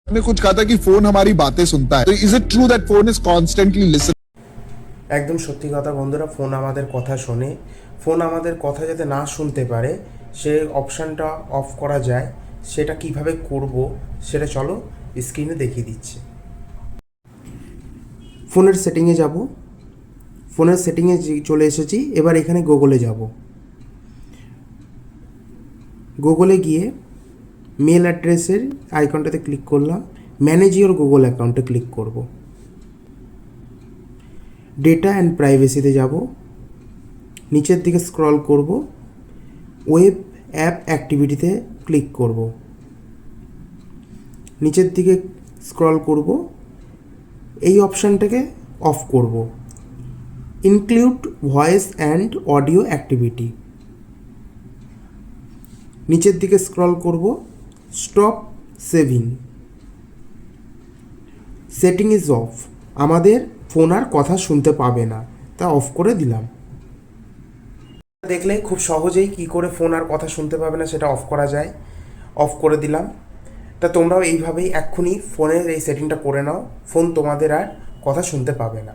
ने कुछ कहा था कि फोन हमारी बातें सुनता है, तो is it true that phone is constantly listening? একদম সত্যি কথা বন্ধুরা, ফোন আমাদের কথা শোনে। ফোন আমাদের কথা যাতে না শুনতে পারে সে অপশানটা অফ করা যায়। সেটা কিভাবে করব সেটা চলো স্ক্রিনে দেখিয়ে দিচ্ছি। ফোনের সেটিংয়ে যাব, ফোনের সেটিংয়ে চলে এসেছি। এবার এখানে গুগলে যাব। গুগলে গিয়ে মেল অ্যাড্রেসের আইকনটাতে ক্লিক করলাম, ম্যানেজ ইওর গুগল অ্যাকাউন্টে ক্লিক করব। ডেটা অ্যান্ড প্রাইভেসিতে যাব, নিচের দিকে স্ক্রল করব, ওয়েব অ্যাপ অ্যাক্টিভিটিতে ক্লিক করব। নিচের দিকে স্ক্রল করব, এই অপশানটাকে অফ করব, include voice and audio activity. নিচের দিকে স্ক্রল করব, stop saving, setting is of. আমাদের ফোন আর কথা শুনতে পাবে না, তা অফ করে দিলাম। দেখলে খুব সহজেই কি করে ফোন আর কথা শুনতে পাবে না সেটা অফ করা যায়। অফ করে দিলাম। তা তোমরাও এইভাবেই এক্ষুনি ফোনের এই সেটিংটা করে নাও, ফোন তোমাদের আর কথা শুনতে পাবে না।